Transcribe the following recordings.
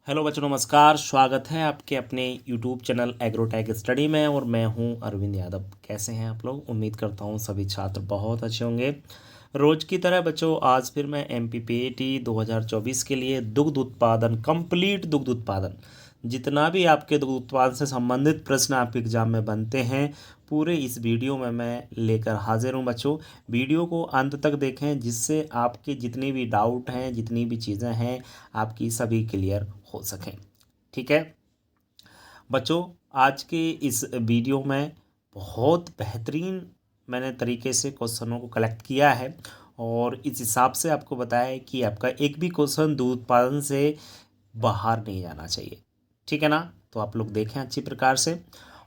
Hello बच्चों, नमस्कार। स्वागत है आपके अपने यूट्यूब चैनल एग्रोटेक स्टडी में और मैं हूं अरविंद यादव। कैसे हैं आप लोग? उम्मीद करता हूं सभी छात्र बहुत अच्छे होंगे। रोज की तरह बच्चों आज फिर मैं एमपीपीएटी 2024 के लिए दुग्ध उत्पादन, कंप्लीट दुग्ध उत्पादन, जितना भी आपके दुग्ध उत्पादन से संबंधित प्रश्न आपके एग्जाम में बनते हैं, पूरे इस वीडियो में मैं लेकर हाजिर हूं बच्चों। वीडियो को अंत तक देखें जिससे आपके जितनी भी डाउट हैं, जितनी भी चीज़ें हैं, आपकी सभी क्लियर हो सकें। ठीक है बच्चों, आज के इस वीडियो में बहुत बेहतरीन मैंने तरीके से क्वेश्चनों को कलेक्ट किया है और इस हिसाब से आपको बताया है कि आपका एक भी क्वेश्चन दूध उत्पादन से बाहर नहीं जाना चाहिए। ठीक है ना? तो आप लोग देखें अच्छी प्रकार से।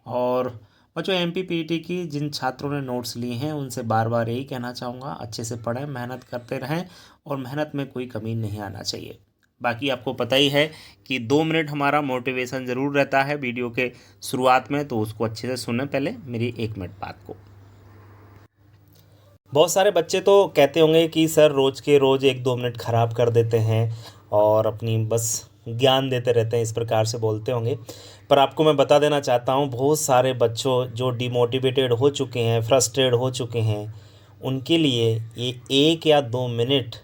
और बच्चों, एमपीपीटी की जिन छात्रों ने नोट्स लिए हैं उनसे बार बार यही कहना चाहूँगा, अच्छे से पढ़ें, मेहनत करते रहें और मेहनत में कोई कमी नहीं आना चाहिए। बाकी आपको पता ही है कि 2 मिनट हमारा मोटिवेशन ज़रूर रहता है वीडियो के शुरुआत में, तो उसको अच्छे से सुने पहले मेरी 1 मिनट बात को। बहुत सारे बच्चे तो कहते होंगे कि सर रोज़ के रोज़ 1-2 मिनट ख़राब कर देते हैं और अपनी बस ज्ञान देते रहते हैं, इस प्रकार से बोलते होंगे। पर आपको मैं बता देना चाहता हूँ, बहुत सारे बच्चों जो डिमोटिवेटेड हो चुके हैं, फ्रस्ट्रेट हो चुके हैं, उनके लिए ये 1 या 2 मिनट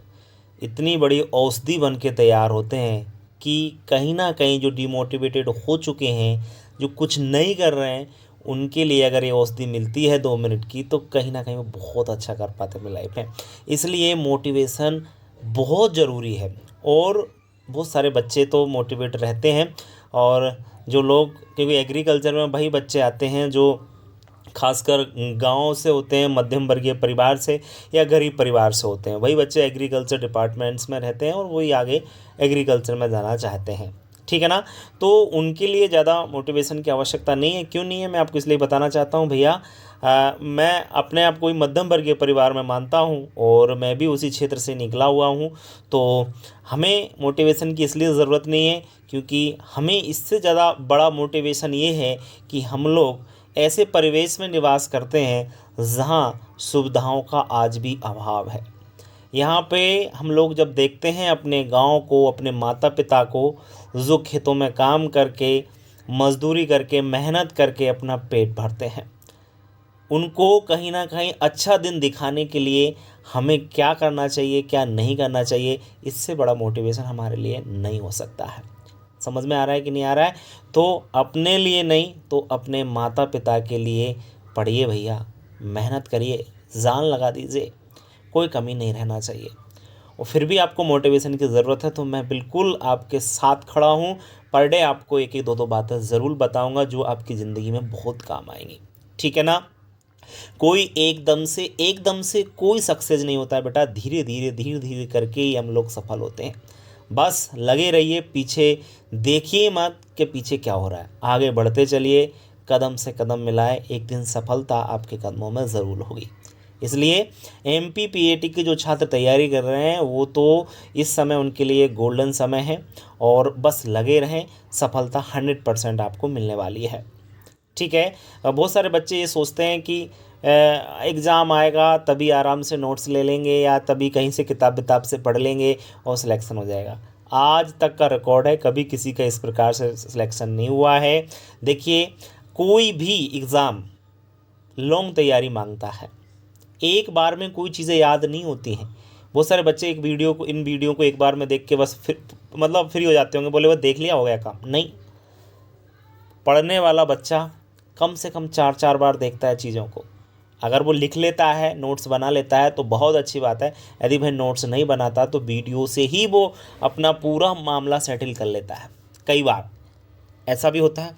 इतनी बड़ी औषधि बन के तैयार होते हैं कि कहीं ना कहीं जो डिमोटिवेटेड हो चुके हैं, जो कुछ नहीं कर रहे हैं, उनके लिए अगर ये औषधि मिलती है 2 मिनट की, तो कहीं ना कहीं वो बहुत अच्छा कर पाते हैं अपनी लाइफ में। इसलिए मोटिवेशन बहुत ज़रूरी है और बहुत सारे बच्चे तो मोटिवेट रहते हैं। और जो लोग, क्योंकि एग्रीकल्चर में वही बच्चे आते हैं जो खासकर गांव से होते हैं, मध्यम वर्गीय परिवार से या गरीब परिवार से होते हैं, वही बच्चे एग्रीकल्चर डिपार्टमेंट्स में रहते हैं और वही आगे एग्रीकल्चर में जाना चाहते हैं। ठीक है ना? तो उनके लिए ज़्यादा मोटिवेशन की आवश्यकता नहीं है। क्यों नहीं है, मैं आपको इसलिए बताना चाहता हूँ भैया। मैं अपने आप को मध्यम वर्गीय परिवार में मानता हूँ और मैं भी उसी क्षेत्र से निकला हुआ हूँ। तो हमें मोटिवेशन की इसलिए ज़रूरत नहीं है क्योंकि हमें इससे ज़्यादा बड़ा मोटिवेशन ये है कि हम लोग ऐसे परिवेश में निवास करते हैं जहाँ सुविधाओं का आज भी अभाव है। यहाँ पे हम लोग जब देखते हैं अपने गांव को, अपने माता पिता को, जो खेतों में काम करके, मजदूरी करके, मेहनत करके अपना पेट भरते हैं, उनको कहीं ना कहीं अच्छा दिन दिखाने के लिए हमें क्या करना चाहिए, क्या नहीं करना चाहिए, इससे बड़ा मोटिवेशन हमारे लिए नहीं हो सकता है। समझ में आ रहा है कि नहीं आ रहा है? तो अपने लिए नहीं तो अपने माता पिता के लिए पढ़िए भैया, मेहनत करिए, जान लगा दीजिए, कोई कमी नहीं रहना चाहिए। और फिर भी आपको मोटिवेशन की ज़रूरत है तो मैं बिल्कुल आपके साथ खड़ा हूँ। पर डे आपको 1-2 बातें ज़रूर बताऊँगा जो आपकी ज़िंदगी में बहुत काम आएंगी। ठीक है ना? कोई एकदम से कोई सक्सेस नहीं होता है बेटा, धीरे धीरे धीरे धीरे करके ही हम लोग सफल होते हैं। बस लगे रहिए, पीछे देखिए मत कि पीछे क्या हो रहा है, आगे बढ़ते चलिए, कदम से कदम मिलाए, एक दिन सफलता आपके कदमों में ज़रूर होगी। इसलिए एमपीपीएटी के जो छात्र तैयारी कर रहे हैं वो तो इस समय उनके लिए गोल्डन समय है और बस लगे रहें, सफलता 100% आपको मिलने वाली है। ठीक है? बहुत सारे बच्चे ये सोचते हैं कि एग्ज़ाम आएगा तभी आराम से नोट्स ले लेंगे या तभी कहीं से किताब से पढ़ लेंगे और सिलेक्शन हो जाएगा। आज तक का रिकॉर्ड है, कभी किसी का इस प्रकार से सिलेक्शन नहीं हुआ है। देखिए, कोई भी एग्ज़ाम लॉन्ग तैयारी मांगता है, एक बार में कोई चीज़ें याद नहीं होती हैं। बहुत सारे बच्चे इन वीडियो को एक बार में देख के बस फिर मतलब फ्री हो जाते होंगे, बोले वो देख लिया हो गया काम। नहीं, पढ़ने वाला बच्चा कम से कम 4-4 बार देखता है चीज़ों को। अगर वो लिख लेता है, नोट्स बना लेता है तो बहुत अच्छी बात है। यदि भाई नोट्स नहीं बनाता तो वीडियो से ही वो अपना पूरा मामला सेटल कर लेता है। कई बार ऐसा भी होता है,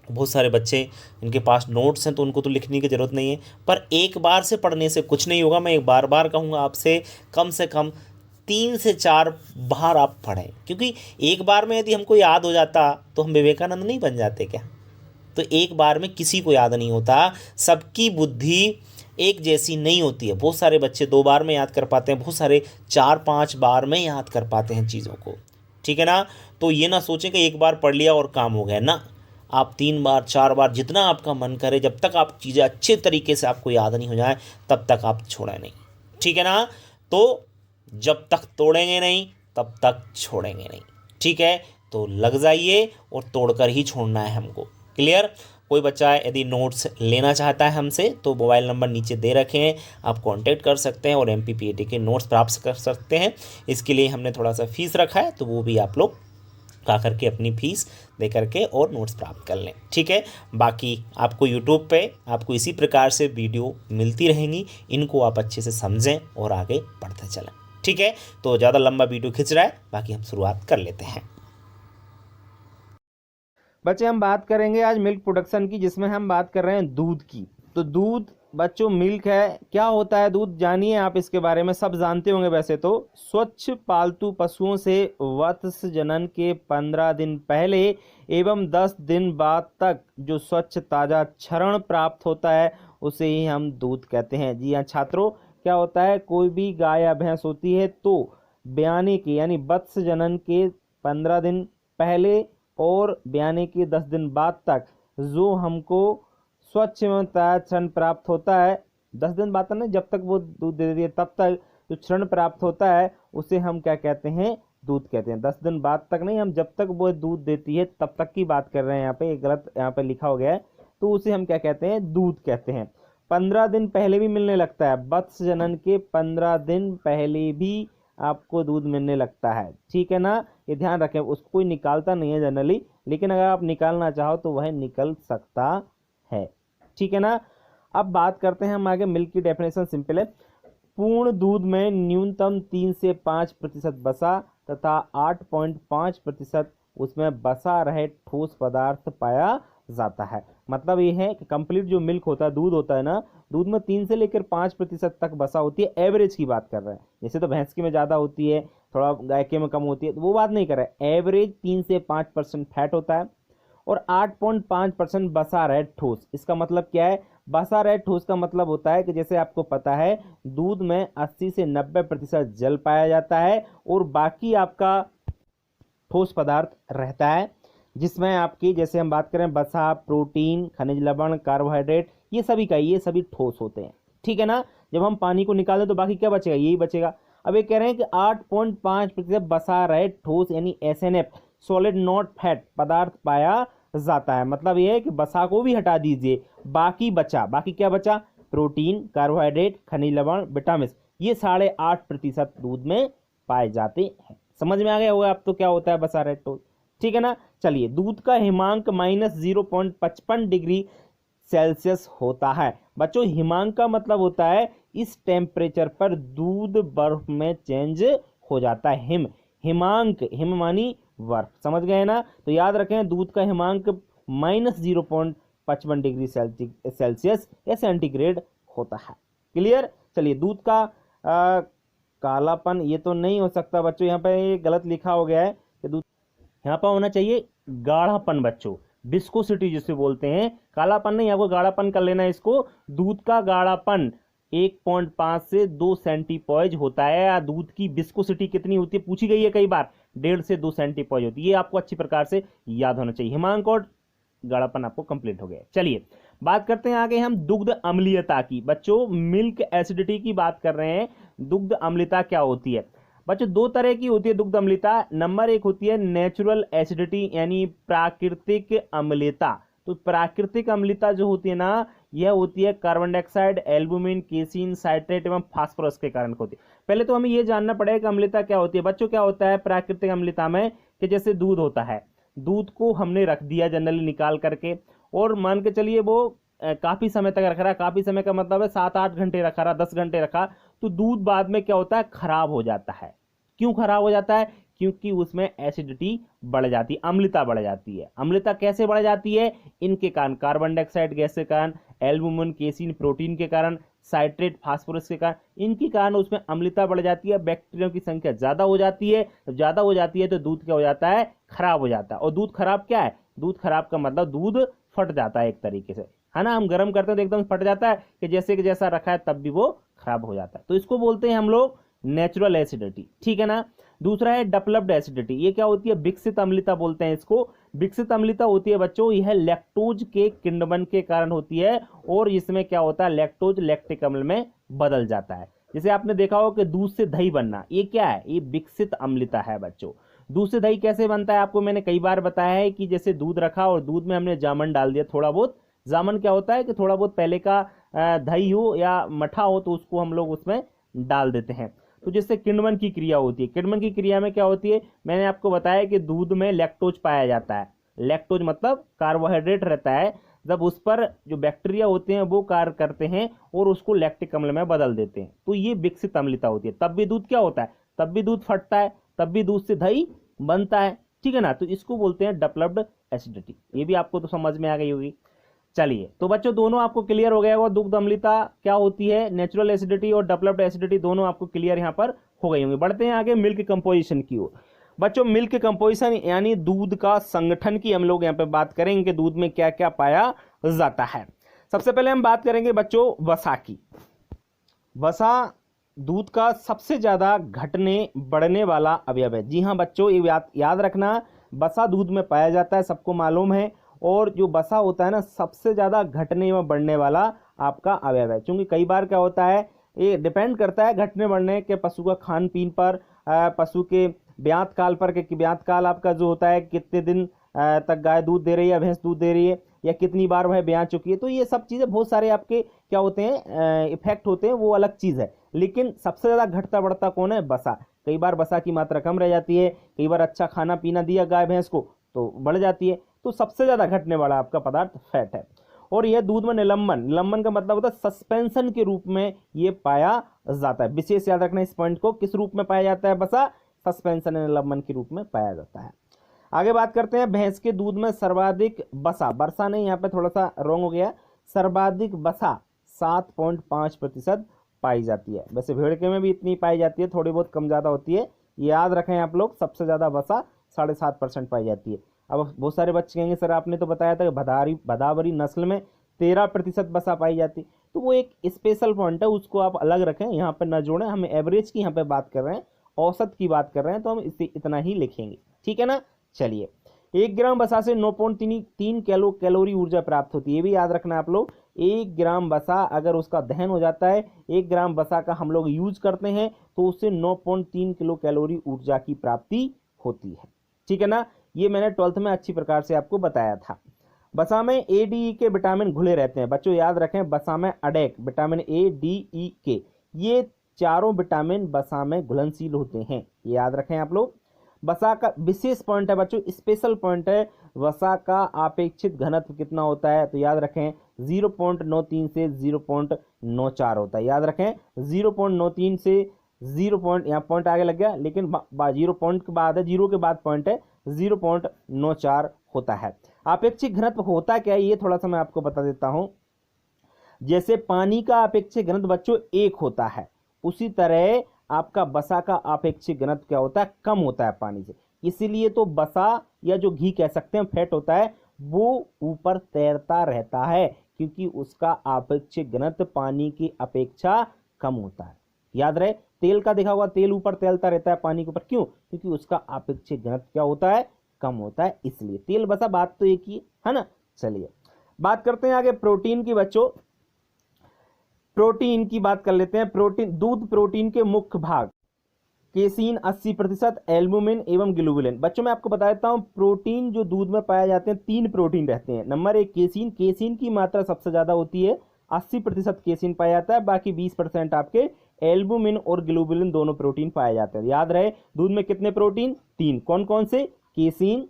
बहुत सारे बच्चे इनके पास नोट्स हैं तो उनको तो लिखने की ज़रूरत नहीं है, पर एक बार से पढ़ने से कुछ नहीं होगा। मैं एक बार बार कहूँगा आपसे, कम से कम 3 से 4 बार आप पढ़ें, क्योंकि एक बार में यदि हमको याद हो जाता तो हम विवेकानंद नहीं बन जाते क्या? तो एक बार में किसी को याद नहीं होता, सबकी बुद्धि एक जैसी नहीं होती है। बहुत सारे बच्चे 2 बार में याद कर पाते हैं, बहुत सारे 4-5 बार में याद कर पाते हैं चीज़ों को। ठीक है ना? तो ये ना सोचें कि एक बार पढ़ लिया और काम हो गया ना। आप 3 बार 4 बार जितना आपका मन करे, जब तक आप चीज़ें अच्छे तरीके से आपको याद नहीं हो जाए तब तक आप छोड़ें नहीं। ठीक है ना? तो जब तक तोड़ेंगे नहीं तब तक छोड़ेंगे नहीं। ठीक है? तो लग जाइए और तोड़कर ही छोड़ना है हमको। क्लियर? कोई बच्चा यदि नोट्स लेना चाहता है हमसे तो मोबाइल नंबर नीचे दे रखे हैं, आप कांटेक्ट कर सकते हैं और MPPAT के नोट्स प्राप्त कर सकते हैं। इसके लिए हमने थोड़ा सा फीस रखा है, तो वो भी आप लोग का करके अपनी फीस दे करके और नोट्स प्राप्त कर लें। ठीक है, बाकी आपको यूट्यूब पे आपको इसी प्रकार से वीडियो मिलती रहेंगी, इनको आप अच्छे से समझें और आगे बढ़ते चलें। ठीक है, तो ज़्यादा लंबा वीडियो खिंच रहा है, बाकी हम शुरुआत कर लेते हैं। बच्चे हम बात करेंगे आज मिल्क प्रोडक्शन की, जिसमें हम बात कर रहे हैं दूध की। तो दूध बच्चों मिल्क है, क्या होता है दूध, जानिए आप इसके बारे में। सब जानते होंगे वैसे तो। स्वच्छ पालतू पशुओं से वत्स जनन के 15 दिन पहले एवं 10 दिन बाद तक जो स्वच्छ ताजा क्षरण प्राप्त होता है उसे ही हम दूध कहते हैं। जी हाँ छात्रों, क्या होता है, कोई भी गाय या भैंस होती है तो ब्याने के यानी वत्स जनन के 15 दिन पहले और ब्याने के 10 दिन बाद तक जो हमको स्वच्छ एवं ताजा क्षण प्राप्त होता है, 10 दिन बाद तक नहीं, जब तक वो दूध दे देती है तब तक जो क्षण प्राप्त होता है उसे हम क्या कहते हैं, दूध कहते हैं। 10 दिन बाद तक नहीं, हम जब तक वो दूध देती है तब तक की बात कर रहे हैं। यहाँ पे गलत यहाँ पे लिखा हो गया है, तो उसे हम क्या कहते हैं, दूध कहते हैं। 15 दिन पहले भी मिलने लगता है, वत्स जनन के 15 दिन पहले भी आपको दूध मिलने लगता है। ठीक है ना, ये ध्यान रखें। उसको कोई निकालता नहीं है जनरली, लेकिन अगर आप निकालना चाहो तो वह निकल सकता है। ठीक है ना। अब बात करते हैं हम आगे। मिल्क की डेफिनेशन सिंपल है, पूर्ण दूध में न्यूनतम 3 से 5% वसा तथा 8.5% उसमें बसा रहे ठोस पदार्थ पाया जाता है। मतलब ये है कि कंप्लीट जो मिल्क होता है, दूध होता है ना, दूध में 3 से लेकर 5% तक बसा होती है। एवरेज की बात कर रहे हैं, जैसे तो भैंस की में ज़्यादा होती है, थोड़ा गाय के में कम होती है, तो वो बात नहीं कर रहे। एवरेज 3 से 5% फैट होता है और 8.5% बसा रहे ठोस। इसका मतलब क्या है, बसा रहे ठोस का मतलब होता है कि जैसे आपको पता है दूध में 80 से 90% जल पाया जाता है और बाकी आपका ठोस पदार्थ रहता है, जिसमें आपकी जैसे हम बात करें बसा, प्रोटीन, खनिज लवण, कार्बोहाइड्रेट, ये सभी ठोस होते हैं। ठीक है ना। जब हम पानी को निकाल दें तो बाकी क्या बचेगा, यही बचेगा। अब ये कह रहे हैं कि 8.5% बसा रहे ठोस यानी SNF सॉलिड नॉट फैट पदार्थ पाया जाता है। मतलब ये है कि बसा को भी हटा दीजिए, बाकी बचा, बाकी क्या बचा, प्रोटीन, कार्बोहाइड्रेट, खनिज लवण, विटामिन, ये 8.5% दूध में पाए जाते हैं। समझ में आ गया होगा अब तो क्या होता है बसा रहे ठोस। ठीक है ना। चलिए, दूध का हिमांक -0.55 डिग्री सेल्सियस होता है। बच्चों हिमांक का मतलब होता है इस टेम्परेचर पर दूध बर्फ में चेंज हो जाता है। हिमांक, हिम मानी बर्फ, समझ गए ना। तो याद रखें दूध का हिमांक -0.55 डिग्री सेल्सियस या सेंटीग्रेड होता है। क्लियर। चलिए, दूध का कालापन ये तो नहीं हो सकता बच्चों, यहाँ पे गलत लिखा हो गया है कि दूध यहाँ पर होना चाहिए गाढ़ापन बच्चों, विस्कोसिटी जिसे बोलते हैं, कालापन नहीं, आपको गाढ़ापन कर लेना है इसको। दूध का गाढ़ापन 1.5 से 2 सेंटीपॉइज होता है। या दूध की विस्कोसिटी कितनी होती है पूछी गई है कई बार, 1.5 से 2 सेंटीपॉइज होती है। ये आपको अच्छी प्रकार से याद होना चाहिए। हिमांक और गाढ़ापन आपको कंप्लीट हो गया। चलिए बात करते हैं आगे हम दुग्ध अम्लीयता की। बच्चों मिल्क एसिडिटी की बात कर रहे हैं। दुग्ध अम्लता क्या होती है बच्चों, 2 तरह की होती है दुग्ध अम्लता। नंबर 1 होती है नेचुरल एसिडिटी यानी प्राकृतिक अम्लता। तो प्राकृतिक अम्लता जो होती है ना, यह होती है carbon dioxide, albumin, casein, citrate एवं फास्फोरस के कारण होती है। पहले तो हमें यह जानना पड़ेगा कि अम्लता क्या होती है। बच्चों क्या होता है प्राकृतिक अम्लता में, कि जैसे दूध होता है, दूध को हमने रख दिया जनरली निकाल करके, और मान के चलिए वो काफी समय तक रख रहा, काफी समय का मतलब है 7-8 घंटे रखा रहा, 10 घंटे रखा, तो दूध बाद में क्या होता है, खराब हो जाता है। क्यों खराब हो जाता है, क्योंकि उसमें एसिडिटी बढ़ जाती है, अम्लता बढ़ जाती है। अम्लता कैसे बढ़ जाती है, इनके कारण, कार्बन डाइऑक्साइड गैस के कारण, एल्बुमिन, केसिन, प्रोटीन के कारण, साइट्रेट, फास्फोरस के कारण, इनके कारण उसमें अम्लता बढ़ जाती है। बैक्टीरिया की संख्या ज्यादा हो जाती है, जब ज्यादा हो जाती है तो दूध क्या हो जाता है, खराब हो जाता है। और दूध खराब क्या है, दूध खराब का मतलब दूध फट जाता है एक तरीके से, है ना। हम गर्म करते हैं तो एकदम फट जाता है, कि जैसा रखा है तब भी वो खराब हो जाता है। तो इसको बोलते हैं हम लोग नेचुरल एसिडिटी। ठीक है ना। दूसरा है डेवलप्ड एसिडिटी। ये क्या होती है, विकसित अम्लता बोलते हैं इसको। विकसित अम्लता होती है बच्चों, यह लैक्टोज के किण्वन के कारण होती है, और इसमें क्या होता है, लैक्टोज लैक्टिक अम्ल में बदल जाता है। जैसे आपने देखा हो कि दूध से दही बनना, ये क्या है, ये विकसित अम्लता है बच्चों। दूध से दही कैसे बनता है आपको मैंने कई बार बताया है कि जैसे दूध रखा और दूध में हमने जामन डाल दिया थोड़ा बहुत। जामन क्या होता है कि थोड़ा बहुत पहले का दही हो या मठा हो तो उसको हम लोग उसमें डाल देते हैं, तो जिससे किण्वन की क्रिया होती है। किण्वन की क्रिया में क्या होती है, मैंने आपको बताया कि दूध में लैक्टोज पाया जाता है। लैक्टोज मतलब कार्बोहाइड्रेट रहता है, जब उस पर जो बैक्टीरिया होते हैं वो कार्य करते हैं और उसको लैक्टिक अम्ल में बदल देते हैं, तो ये विकसित अम्लता होती है। तब भी दूध क्या होता है, तब भी दूध फटता है, तब भी दूध से दही बनता है, ठीक है ना। तो इसको बोलते हैं डेवलप्ड एसिडिटी। ये भी आपको तो समझ में आ गई होगी। चलिए, तो बच्चों दोनों आपको क्लियर हो गया होगा, दुग्ध अम्लता क्या होती है, नेचुरल एसिडिटी और डेवलप्ड एसिडिटी दोनों आपको क्लियर यहाँ पर हो गई होंगी। बढ़ते हैं आगे मिल्क कंपोजिशन की ओर। बच्चों मिल्क कंपोजिशन यानी दूध का संगठन की हम लोग यहाँ पे बात करेंगे कि दूध में क्या क्या पाया जाता है। सबसे पहले हम बात करेंगे बच्चों वसा की। वसा दूध का सबसे ज्यादा घटने बढ़ने वाला अवयव है। जी हाँ बच्चों, ये याद रखना, वसा दूध में पाया जाता है, सबको मालूम है। और जो वसा होता है ना, सबसे ज्यादा घटने व बढ़ने वाला आपका अवयव है। क्योंकि कई बार क्या होता है, ये डिपेंड करता है घटने बढ़ने के पशु का खान पीन पर, पशु के ब्यात काल पर, कि ब्यात काल आपका जो होता है कितने दिन तक गाय दूध दे रही है, भैंस दूध दे रही है, या कितनी बार वह ब्याह चुकी है। तो ये सब चीज़ें बहुत सारे आपके क्या होते हैं, इफेक्ट होते हैं, वो अलग चीज़ है। लेकिन सबसे ज़्यादा घटता बढ़ता कौन है, वसा। कई बार वसा की मात्रा कम रह जाती है, कई बार अच्छा खाना पीना दिया गाय भैंस को तो बढ़ जाती है। तो सबसे ज़्यादा घटने वाला आपका पदार्थ फैट है। और यह दूध में निलंबन, निलंबन का मतलब होता है सस्पेंशन के रूप में ये पाया जाता है। विशेष याद रखना इस पॉइंट को, किस रूप में पाया जाता है वसा, सस्पेंशन निलंबन के रूप में पाया जाता है। आगे बात करते हैं भैंस के दूध में सर्वाधिक वसा, वर्षा नहीं, यहाँ पे थोड़ा सा रॉन्ग हो गया, सर्वाधिक वसा 7.5% पाई जाती है। वैसे भेड़ के में भी इतनी पाई जाती है, थोड़ी बहुत कम ज़्यादा होती है, याद रखें आप लोग। सबसे ज़्यादा वसा 7.5% पाई जाती है। अब बहुत सारे बच्चे कहेंगे सर आपने तो बताया था कि भदावरी नस्ल में 13% वसा पाई जाती, तो वो एक स्पेशल पॉइंट है, उसको आप अलग रखें, यहाँ पर न जोड़ें। हम एवरेज की यहाँ पे बात कर रहे हैं, औसत की बात कर रहे हैं, तो हम इसे इतना ही लिखेंगे, ठीक है ना। चलिए, 1 ग्राम वसा से 9.3 कैलोरी ऊर्जा प्राप्त होती है, ये भी याद रखना आप लोग। 1 ग्राम वसा अगर उसका दहन हो जाता है, 1 ग्राम वसा का हम लोग यूज करते हैं, तो उससे 9.3 किलो कैलोरी ऊर्जा की प्राप्ति होती है, ठीक है ना। ये मैंने 12th में अच्छी प्रकार से आपको बताया था। वसा में ए डी ई के विटामिन घुले रहते हैं बच्चों, याद रखें। वसा में अडेक, विटामिन ए डी ई के, ये चारों विटामिन वसा में घुलनशील होते हैं, ये याद रखें आप लोग। वसा का विशेष पॉइंट है बच्चों, स्पेशल पॉइंट है, वसा का अपेक्षित घनत्व कितना होता है, तो याद रखें 0.93 से 0.94 होता है, याद रखें 0.93 से 0. यहाँ पॉइंट आगे लग गया, लेकिन 0 पॉइंट के बाद है, 0 के बाद पॉइंट है, 0.94 होता है। अपेक्षित घनत्व होता क्या है, ये थोड़ा सा मैं आपको बता देता हूं। जैसे पानी का अपेक्षित घनत्व बच्चों 1 होता है, उसी तरह आपका वसा का अपेक्षित घनत्व क्या होता है, कम होता है पानी से। इसीलिए तो वसा या जो घी कह सकते हैं, फैट होता है, वो ऊपर तैरता रहता है, क्योंकि उसका अपेक्षित घनत्व पानी की अपेक्षा कम होता है। याद रहे, तेल का देखा होगा, तेल ऊपर तैरता रहता है पानी के ऊपर, क्यों, क्योंकि उसका अपेक्षित घनत्व क्या होता है, कम होता है, इसलिए। तेल वसा बात तो एक ही है ना। चलिए, बात करते हैं आगे प्रोटीन की बच्चों। प्रोटीन की बात कर लेते हैं। प्रोटीन, दूध प्रोटीन के मुख्य भाग केसीन 80%, एल्बुमिन एवं ग्लोबुलिन। बच्चों मैं आपको बता देता हूं, प्रोटीन जो दूध में पाए जाते हैं, 3 प्रोटीन रहते हैं। नंबर 1 केसीन, केसीन की मात्रा सबसे ज्यादा होती है, 80% केसीन पाया जाता है, बाकी 20% आपके एल्बुमिन और ग्लोबुलिन दोनों प्रोटीन पाए जाते हैं। याद रहे, दूध में कितने प्रोटीन, 3, कौन कौन से, केसीन,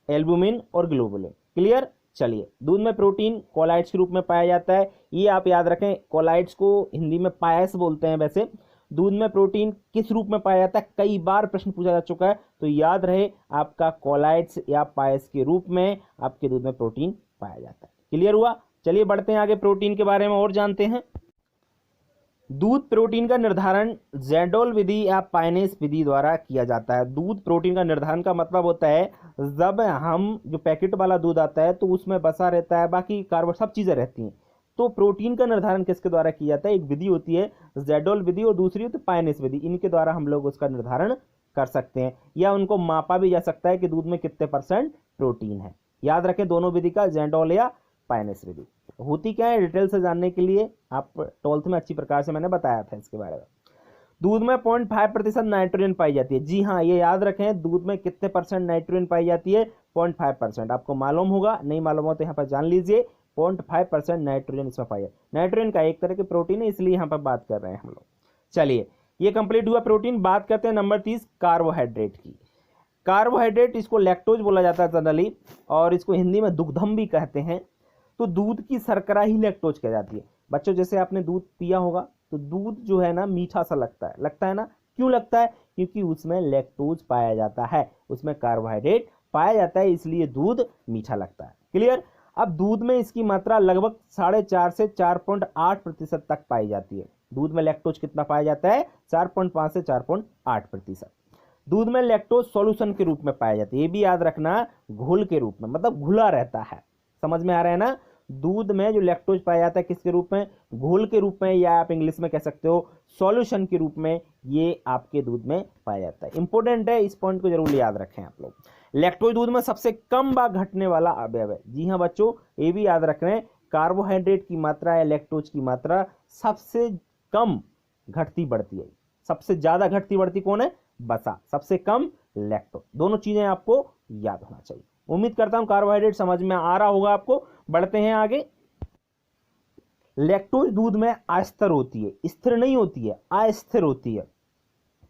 एल्बुमिन और ग्लोबुलिन। क्लियर। चलिए, दूध में प्रोटीन कोलाइड्स के रूप में पाया जाता है, ये आप याद रखें। कोलाइड्स को हिंदी में पायस बोलते हैं। वैसे दूध में प्रोटीन किस रूप में पाया जाता है, कई बार प्रश्न पूछा जा चुका है, तो याद रहे आपका कोलाइड्स या पायस के रूप में आपके दूध में प्रोटीन पाया जाता है। क्लियर हुआ। चलिए बढ़ते हैं आगे, प्रोटीन के बारे में और जानते हैं। दूध प्रोटीन का निर्धारण ज़ेडोल विधि या पाइनेस विधि द्वारा किया जाता है। दूध प्रोटीन का निर्धारण का मतलब होता है, जब हम जो पैकेट वाला दूध आता है तो उसमें वसा रहता है, बाकी कार्बो सब चीज़ें रहती हैं, तो प्रोटीन का निर्धारण किसके द्वारा किया जाता है, एक विधि होती है ज़ेडोल विधि और दूसरी होती है पाइनेस विधि। इनके द्वारा हम लोग उसका निर्धारण कर सकते हैं, या उनको मापा भी जा सकता है कि दूध में कितने % प्रोटीन है। याद रखें दोनों विधि का, ज़ेडोल या पाइनेस विधि। होती क्या है, डिटेल से जानने के लिए आप 12th में अच्छी प्रकार से मैंने बताया था इसके बारे में। दूध में 0.5% नाइट्रोजन पाई जाती है। जी हाँ, ये याद रखें, दूध में कितने परसेंट नाइट्रोजन पाई जाती है? 0.5%। आपको मालूम होगा, नहीं मालूम हो तो यहाँ पर जान लीजिए, 0.5% नाइट्रोजन इसमें पाई है। नाइट्रोजन का एक तरह के प्रोटीन है, इसलिए यहाँ पर बात कर रहे हैं हम लोग। चलिए, ये कंप्लीट हुआ प्रोटीन। बात करते हैं नंबर 30 कार्बोहाइड्रेट की। कार्बोहाइड्रेट, इसको लैक्टोज बोला जाता है जनरली, और इसको हिंदी में दुग्धम भी कहते हैं। तो दूध की शर्करा ही लैक्टोज कह जाती है। बच्चों, जैसे आपने दूध पिया होगा तो दूध जो है ना मीठा सा लगता है ना। क्यों लगता है? क्योंकि उसमें लैक्टोज पाया जाता है, उसमें कार्बोहाइड्रेट पाया जाता है, इसलिए दूध मीठा लगता है। क्लियर? अब दूध में इसकी मात्रा लगभग 4.5 से 4.8% तक पाई जाती है। दूध में लैक्टोज कितना पाया जाता है? 4.5 से 4.8%। दूध में लैक्टोज सॉल्यूशन के रूप में पाया जाता है। ये भी याद रखना, घोल के रूप में, मतलब घुला रहता है। समझ में आ रहा है ना? दूध में जो लैक्टोज पाया जाता है किसके रूप में? घोल के रूप में, या आप इंग्लिश में कह सकते हो सॉल्यूशन के रूप में, ये आपके दूध में पाया जाता है। इंपॉर्टेंट है, इस पॉइंट को जरूर याद रखें आप लोग। लैक्टोज दूध में सबसे कम बार घटने वाला अवयव है। जी हाँ बच्चों, ये भी याद रख रहे हैं, कार्बोहाइड्रेट की मात्रा या लैक्टोज की मात्रा सबसे कम घटती बढ़ती है। सबसे ज्यादा घटती बढ़ती कौन है? वसा। सबसे कम लैक्टोज। दोनों चीजें आपको याद होना चाहिए। उम्मीद करता हूं कार्बोहाइड्रेट समझ में आ रहा होगा आपको। बढ़ते हैं आगे। लैक्टोज दूध में अस्थिर होती है, स्थिर नहीं होती है, अस्थिर होती है,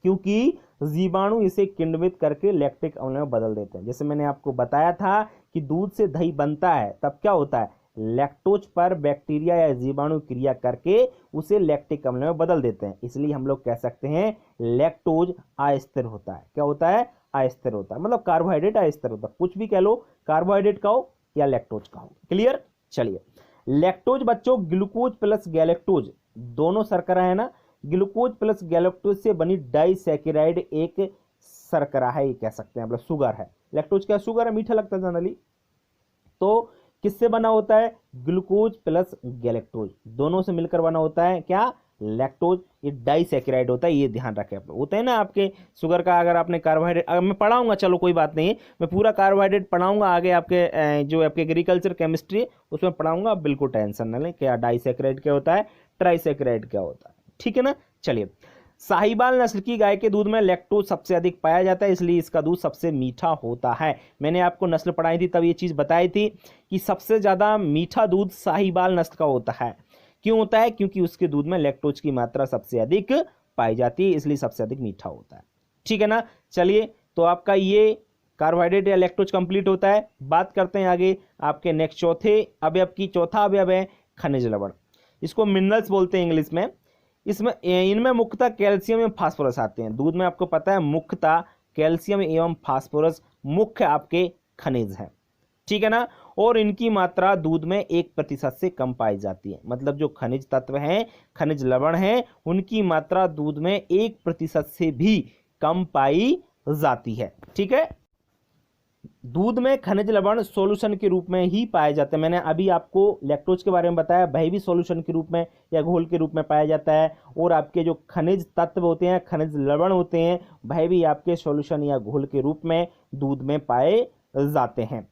क्योंकि जीवाणु इसे किण्वित करके लैक्टिक अम्ल में बदल देते हैं। जैसे मैंने आपको बताया था कि दूध से दही बनता है, तब क्या होता है? लैक्टोज पर बैक्टीरिया या जीवाणु क्रिया करके उसे लैक्टिक अम्ल में बदल देते हैं। इसलिए हम लोग कह सकते हैं लैक्टोज अस्थिर होता है। क्या होता है? अस्थिर होता है, मतलब कार्बोहाइड्रेट अस्थिर होता है। कुछ भी कह लो, कार्बोहाइड्रेट का हो या लैक्टोज का हो। क्लियर? चलिए, लैक्टोज बच्चों ग्लूकोज प्लस गैलेक्टोज दोनों शर्करा है ना। ग्लूकोज प्लस गैलेक्टोज से बनी डाइसैकेराइड एक शर्करा है, ये कह सकते हैं, मतलब शुगर है। लैक्टोज क्या? शुगर है, मीठा लगता है जनरली। तो किससे बना होता है? ग्लूकोज प्लस गैलेक्टोज, दोनों से मिलकर बना होता है क्या? लैक्टोज। ये डाइसैकेराइड होता है, ये ध्यान रखें आप लोग। होता है ना आपके शुगर का, अगर आपने कार्बोहाइड्रेट, अगर मैं पढ़ाऊंगा, चलो कोई बात नहीं है, मैं पूरा कार्बोहाइड्रेट पढ़ाऊंगा आगे आपके जो आपके एग्रीकल्चर केमिस्ट्री उसमें पढ़ाऊंगा, बिल्कुल टेंशन न लें। क्या डाइसैकेराइड क्या होता है, ट्राइसैकेराइड क्या होता है, ठीक है ना। चलिए, साहिवाल नस्ल की गाय के दूध में लैक्टोज सबसे अधिक पाया जाता है, इसलिए इसका दूध सबसे मीठा होता है। मैंने आपको नस्ल पढ़ाई थी तब ये चीज बताई थी कि सबसे ज्यादा मीठा दूध साहिवाल नस्ल का होता है। क्यों होता है? क्योंकि उसके दूध में लैक्टोज की मात्रा सबसे अधिक पाई जाती है, इसलिए सबसे अधिक मीठा होता है। ठीक है ना। चलिए, तो आपका ये कार्बोहाइड्रेट या लैक्टोज कंप्लीट होता है। बात करते हैं आगे आपके नेक्स्ट चौथे अवयव की। चौथा अवयव है खनिज लवण। इसको मिनरल्स बोलते हैं इंग्लिश में। इनमें मुख्यतः कैल्शियम एवं फास्फोरस आते हैं। दूध में आपको पता है मुख्यतः कैल्शियम एवं फास्फोरस मुख्य आपके खनिज हैं, ठीक है ना। और इनकी मात्रा दूध में 1% से कम पाई जाती है। मतलब जो खनिज तत्व हैं, खनिज लवण हैं, उनकी मात्रा दूध में 1% से भी कम पाई जाती है, ठीक है। दूध में खनिज लवण सॉल्यूशन के रूप में ही पाए जाते हैं। मैंने अभी आपको लैक्टोज के बारे में बताया, वह भी सॉल्यूशन के रूप में या घोल के रूप में पाया जाता है। और आपके जो खनिज तत्व होते हैं, खनिज लवण होते हैं, वह भी आपके सॉल्यूशन या घोल के रूप में दूध में पाए जाते हैं।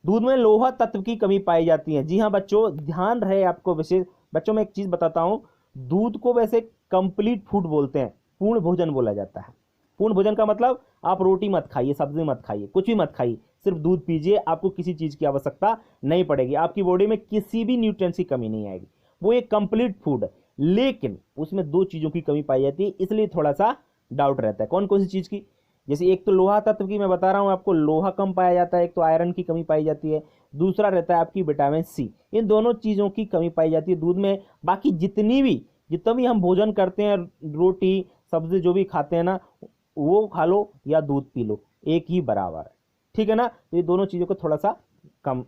दूध में लोहा तत्व की कमी पाई जाती है। जी हाँ बच्चों, ध्यान रहे आपको विशेष। बच्चों मैं एक चीज बताता हूं, दूध को वैसे कंप्लीट फूड बोलते हैं, पूर्ण भोजन बोला जाता है। पूर्ण भोजन का मतलब आप रोटी मत खाइए, सब्जी मत खाइए, कुछ भी मत खाइए, सिर्फ दूध पीजिए, आपको किसी चीज की आवश्यकता नहीं पड़ेगी, आपकी बॉडी में किसी भी न्यूट्रिएंट्स की कमी नहीं आएगी। वो एक कंप्लीट फूड है, लेकिन उसमें 2 चीजों की कमी पाई जाती है, इसलिए थोड़ा सा डाउट रहता है। कौन कौन सी चीज की? जैसे एक तो लोहा तत्व की मैं बता रहा हूं आपको, लोहा कम पाया जाता है। एक तो आयरन की कमी पाई जाती है, दूसरा रहता है आपकी विटामिन सी। इन दोनों चीजों की कमी पाई जाती है दूध में। बाकी जितना भी हम भोजन करते हैं, रोटी सब्जी जो भी खाते हैं ना, वो खा लो या दूध पी लो, एक ही बराबर है, ठीक है ना। तो ये दोनों चीजों को थोड़ा सा कम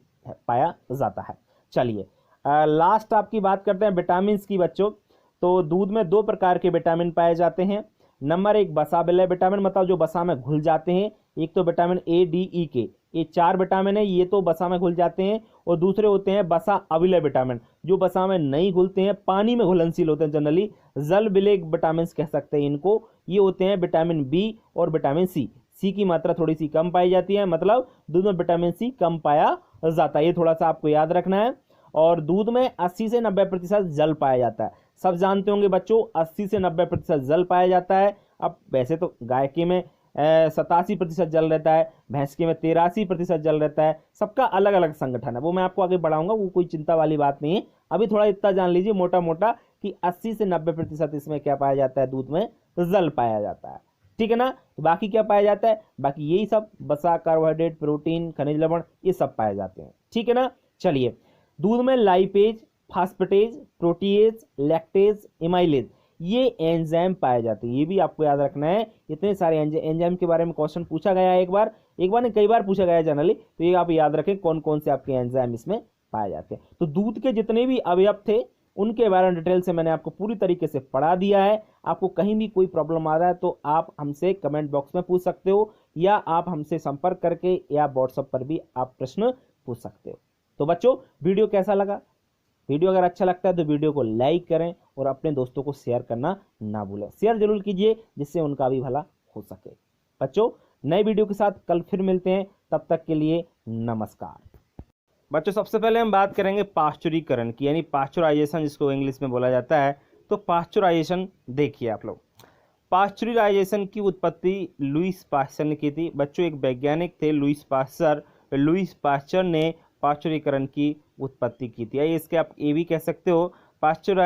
पाया जाता है। चलिए लास्ट आपकी बात करते हैं विटामिन की बच्चों। तो दूध में 2 प्रकार के विटामिन पाए जाते हैं। नंबर 1 वसा विलय विटामिन, मतलब जो वसा में घुल जाते हैं। एक तो विटामिन ए, डी, ई, के, ये 4 विटामिन है, ये तो वसा में घुल जाते हैं। और दूसरे होते हैं वसा अविलय विटामिन, जो वसा में नहीं घुलते हैं, पानी में घुलनशील होते हैं, जनरली जल विलय विटामिन कह सकते हैं इनको। ये होते हैं विटामिन बी और विटामिन सी। सी की मात्रा थोड़ी सी कम पाई जाती है, मतलब दूध में विटामिन सी कम पाया जाता है, ये थोड़ा सा आपको याद रखना है। और दूध में 80 से 90% जल पाया जाता है। सब जानते होंगे बच्चों 80 से 90% जल पाया जाता है। अब वैसे तो गाय के में 87% जल रहता है, भैंस के में 83% जल रहता है। सबका अलग अलग संगठन है, वो मैं आपको आगे बढ़ाऊंगा, वो कोई चिंता वाली बात नहीं है। अभी थोड़ा इतना जान लीजिए मोटा मोटा कि 80 से 90% इसमें क्या पाया जाता है, दूध में जल पाया जाता है। ठीक है ना। तो बाकी क्या पाया जाता है, बाकी यही सब वसा, कार्बोहाइड्रेट, प्रोटीन, खनिज लवण, ये सब पाए जाते हैं। ठीक है ना। चलिए, दूध में lipase, phosphatase, protease, lactase, amylase, ये एंजाइम पाए जाते हैं। ये भी आपको याद रखना है। इतने सारे एंजाइम के बारे में क्वेश्चन पूछा गया है, एक बार नहीं कई बार पूछा गया है जनरली, तो ये आप याद रखें कौन कौन से आपके एंजाइम इसमें पाए जाते हैं। तो दूध के जितने भी अवयव थे उनके बारे में डिटेल से मैंने आपको पूरी तरीके से पढ़ा दिया है। आपको कहीं भी कोई प्रॉब्लम आ रहा है तो आप हमसे कमेंट बॉक्स में पूछ सकते हो, या आप हमसे संपर्क करके या व्हाट्सएप पर भी आप प्रश्न पूछ सकते हो। तो बच्चों, वीडियो कैसा लगा? वीडियो अगर अच्छा लगता है तो वीडियो को लाइक करें और अपने दोस्तों को शेयर करना ना भूलें। शेयर जरूर कीजिए जिससे उनका भी भला हो सके। बच्चों, नए वीडियो के साथ कल फिर मिलते हैं, तब तक के लिए नमस्कार। बच्चों, सबसे पहले हम बात करेंगे पाश्चुरीकरण की, यानी पाश्चराइजेशन जिसको इंग्लिश में बोला जाता है। तो पाश्चराइजेशन देखिए आप लोग, पाश्चराइजेशन की उत्पत्ति लुईस पाश्चर ने की थी। बच्चों, एक वैज्ञानिक थे लुईस पाश्चर, लुईस पाश्चर ने पाश्चुरीकरण की उत्पत्ति की थी। इसके आप ये भी कह सकते हो पाश्चर,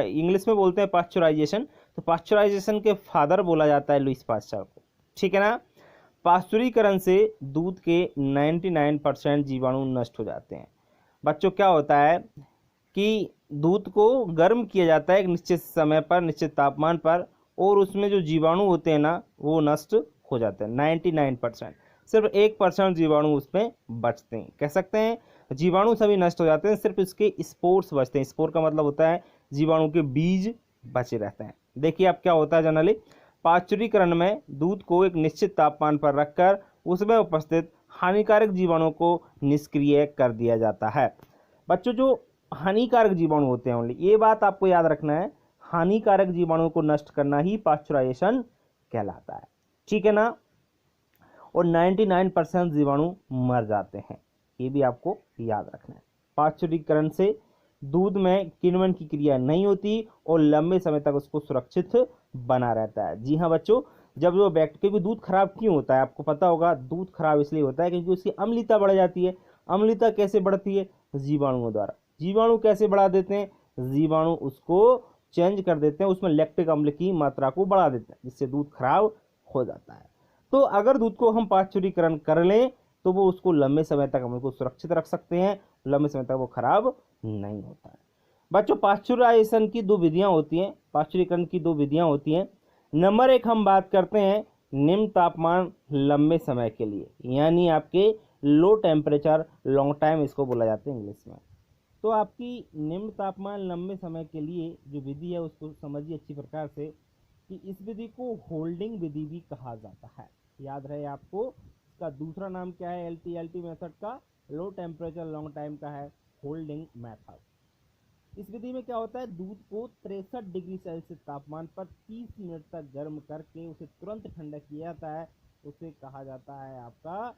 इंग्लिश में बोलते हैं पाश्चराइजेशन, तो पाश्चराइजेशन के फादर बोला जाता है लुईस पाश्चर को। ठीक है ना। पाश्चुरीकरण से दूध के 99% जीवाणु नष्ट हो जाते हैं। बच्चों, क्या होता है कि दूध को गर्म किया जाता है एक निश्चित समय पर, निश्चित तापमान पर, और उसमें जो जीवाणु होते हैं ना वो नष्ट हो जाते हैं 99%। सिर्फ 1% जीवाणु उसमें बचते हैं। कह सकते हैं जीवाणु सभी नष्ट हो जाते हैं, सिर्फ इसके स्पोर्स बचते हैं। स्पोर का मतलब होता है जीवाणु के बीज बचे रहते हैं। देखिए अब क्या होता है जनरली, पाश्चुरीकरण में दूध को एक निश्चित तापमान पर रखकर उसमें उपस्थित हानिकारक जीवाणु को निष्क्रिय कर दिया जाता है। बच्चों, जो हानिकारक जीवाणु होते हैं ओनली, ये बात आपको याद रखना है, हानिकारक जीवाणु को नष्ट करना ही पाश्चराइजेशन कहलाता है। ठीक है ना। और 99% जीवाणु मर जाते हैं, ये भी आपको याद रखना है। पाश्चुरीकरण से दूध में किण्वन की क्रिया नहीं होती और लंबे समय तक उसको सुरक्षित बना रहता है। जी हाँ बच्चों, जब वो क्योंकि दूध खराब क्यों होता है आपको पता होगा, दूध खराब इसलिए होता है क्योंकि उसकी अम्लता बढ़ जाती है। अम्लता कैसे बढ़ती है? जीवाणुओं द्वारा। जीवाणु कैसे बढ़ा देते हैं? जीवाणु उसको चेंज कर देते हैं, उसमें लैक्टिक अम्ल की मात्रा को बढ़ा देते हैं, जिससे दूध खराब हो जाता है। तो अगर दूध को हम पाश्चुरीकरण कर लें तो वो उसको लंबे समय तक हम उसको सुरक्षित रख सकते हैं, लंबे समय तक वो खराब नहीं होता है। बच्चों, पाश्चराइजेशन की दो विधियां होती हैं, पाश्चुरीकरण की दो विधियां होती हैं। नंबर एक हम बात करते हैं निम्न तापमान लंबे समय के लिए, यानी आपके लो टेम्परेचर लॉन्ग टाइम, इसको बोला जाता है इंग्लिश में। तो आपकी निम्न तापमान लंबे समय के लिए जो विधि है उसको समझिए अच्छी प्रकार से कि इस विधि को होल्डिंग विधि भी कहा जाता है। याद रहे आपको, इसका दूसरा नाम क्या है? LTLT मेथड का, लो टेम्परेचर लॉन्ग टाइम का है होल्डिंग मेथड। इस विधि में क्या होता है, दूध को 63 डिग्री सेल्सियस तापमान पर 30 मिनट तक गर्म करके उसे तुरंत ठंडा किया जाता है, उसे कहा जाता है आपका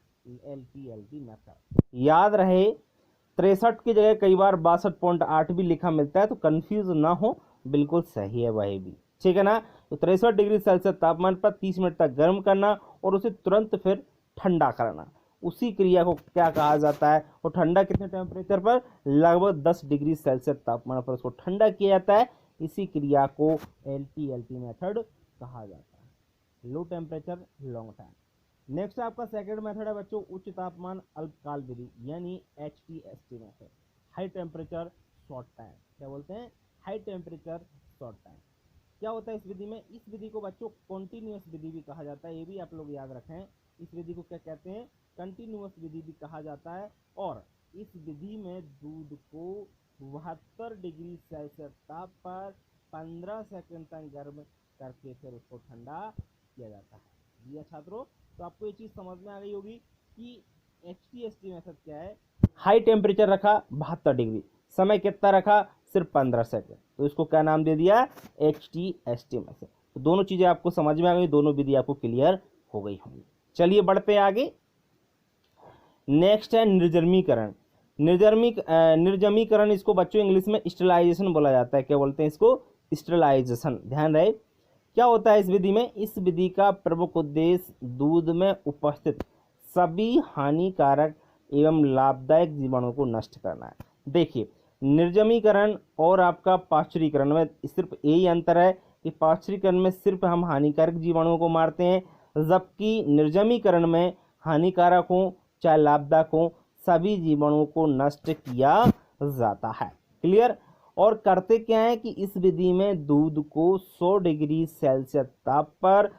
LTLT मेथड। याद रहे 63 की जगह कई बार 62.8 भी लिखा मिलता है, तो कंफ्यूज ना हो, बिल्कुल सही है वही भी। ठीक है ना। तो 63 डिग्री सेल्सियस तापमान पर 30 मिनट तक गर्म करना और उसे तुरंत फिर ठंडा करना, उसी क्रिया को क्या कहा जाता है? और ठंडा कितने टेम्परेचर पर? लगभग 10 डिग्री सेल्सियस तापमान पर उसको ठंडा किया जाता है। इसी क्रिया को LTLT मेथड कहा जाता है, low temperature long time. Next आपका सेकंड मेथड है बच्चों उच्च तापमान अल्पकाल विधि, यानी HTST method, high temperature short time. क्या बोलते हैं? High temperature short time. क्या होता है इस विधि में? इस विधि को बच्चों कॉन्टिन्यूअस विधि भी कहा जाता है, ये भी आप लोग याद रखें। इस विधि को क्या कहते हैं? कंटिन्यूअस विधि भी कहा जाता है। और इस विधि में दूध को 72 डिग्री सेल्सियस ताप पर 15 सेकंड तक गर्म करके फिर उसको ठंडा किया जाता है। जी छात्रों, तो आपको ये चीज़ समझ में आ गई होगी कि HTST मेथड क्या है। हाई टेम्परेचर रखा 72 डिग्री, समय कितना रखा? सिर्फ 15 सेकंड, तो इसको क्या नाम दे दिया? HTST method. तो दोनों चीज़ें आपको समझ में आ गई, दोनों विधि आपको क्लियर हो गई होंगी। चलिए बढ़ते हैं आगे। नेक्स्ट है निर्जमीकरण। निर्जमीकरण, इसको बच्चों इंग्लिश में स्टेरिलाइजेशन बोला जाता है। क्या बोलते हैं इसको? स्टरलाइजेशन। ध्यान रहे क्या होता है इस विधि में, इस विधि का प्रमुख उद्देश्य दूध में उपस्थित सभी हानिकारक एवं लाभदायक जीवाणुओं को नष्ट करना है। देखिए निर्जमीकरण और आपका पाश्चुरीकरण में सिर्फ यही अंतर है कि पाश्चुरीकरण में सिर्फ हम हानिकारक जीवाणुओं को मारते हैं, जबकि निर्जमीकरण में हानिकारक हो चाहे लाभदायक हो सभी जीवाणुओं को नष्ट किया जाता है। क्लियर। और करते क्या है कि इस विधि में दूध को 100 डिग्री सेल्सियस ताप पर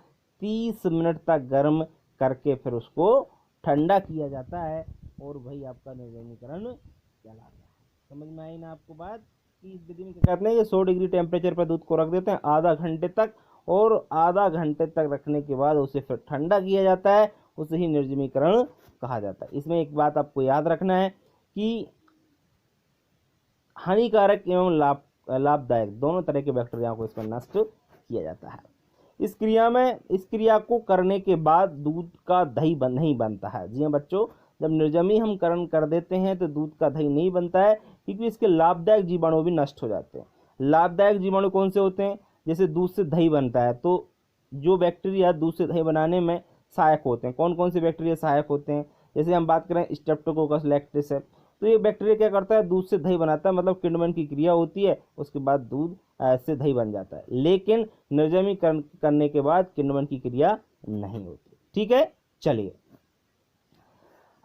30 मिनट तक गर्म करके फिर उसको ठंडा किया जाता है और वही आपका निर्जमीकरण कहलाता है। समझ में आई ना आपको बात कि इस विधि में क्या करते हैं, ये 100 डिग्री टेम्परेचर पर दूध को रख देते हैं आधा घंटे तक, और आधा घंटे तक रखने के बाद उसे फिर ठंडा किया जाता है, उसे ही निर्जमीकरण कहा जाता है। इसमें एक बात आपको याद रखना है कि हानिकारक एवं लाभदायक दोनों तरह के बैक्टीरिया को इसमें नष्ट किया जाता है। इस क्रिया को करने के बाद दूध का दही नहीं बनता है। जी हाँ बच्चों, जब निर्जमीकरण कर देते हैं तो दूध का दही नहीं बनता है, क्योंकि इसके लाभदायक जीवाणु भी नष्ट हो जाते हैं। लाभदायक जीवाणु कौन से होते हैं, जैसे दूध से दही बनता है तो जो बैक्टीरिया दूध से दही बनाने में सहायक होते हैं, कौन कौन से बैक्टीरिया सहायक होते हैं, जैसे हम बात करें स्ट्रेप्टोकोकस लैक्टिस है, तो ये बैक्टीरिया क्या करता है, दूध से दही बनाता है, मतलब किण्वन की क्रिया होती है, उसके बाद दूध से दही बन जाता है। लेकिन निर्जमीकरण करने के बाद किण्वन की क्रिया नहीं होती। ठीक है, चलिए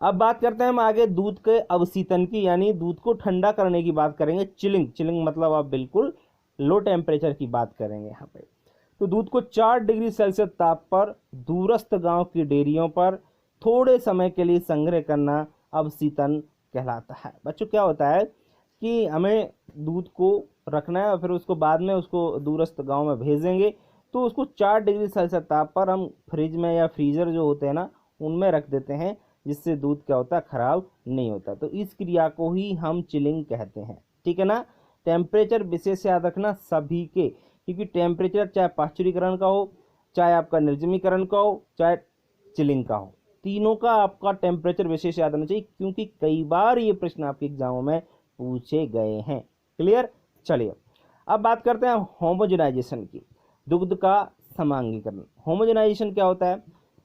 अब बात करते हैं हम आगे दूध के अवशीतन की, यानी दूध को ठंडा करने की बात करेंगे। चिलिंग मतलब आप बिल्कुल लो टेम्परेचर की बात करेंगे यहाँ पे। तो दूध को 4 डिग्री सेल्सियस ताप पर दूरस्थ गांव की डेयरियों पर थोड़े समय के लिए संग्रह करना अवशीतन कहलाता है। बच्चों क्या होता है कि हमें दूध को रखना है और फिर उसको बाद में उसको दूरस्थ गांव में भेजेंगे, तो उसको 4 डिग्री सेल्सियस ताप पर हम फ्रिज में या फ्रीजर जो होते हैं ना उनमें रख देते हैं, जिससे दूध क्या होता है, खराब नहीं होता। तो इस क्रिया को ही हम चिलिंग कहते हैं। ठीक है ना। टेम्परेचर विशेष याद रखना सभी के, क्योंकि टेम्परेचर चाहे पाश्चुरीकरण का हो, चाहे आपका निर्जमीकरण का हो, चाहे चिलिंग का हो, तीनों का आपका टेम्परेचर विशेष याद होना चाहिए, क्योंकि कई बार ये प्रश्न आपके एग्जामों में पूछे गए हैं। क्लियर। चलिए अब बात करते हैं होमोजेनाइजेशन की, दुग्ध का समांगीकरण। होमोजेनाइजेशन क्या होता है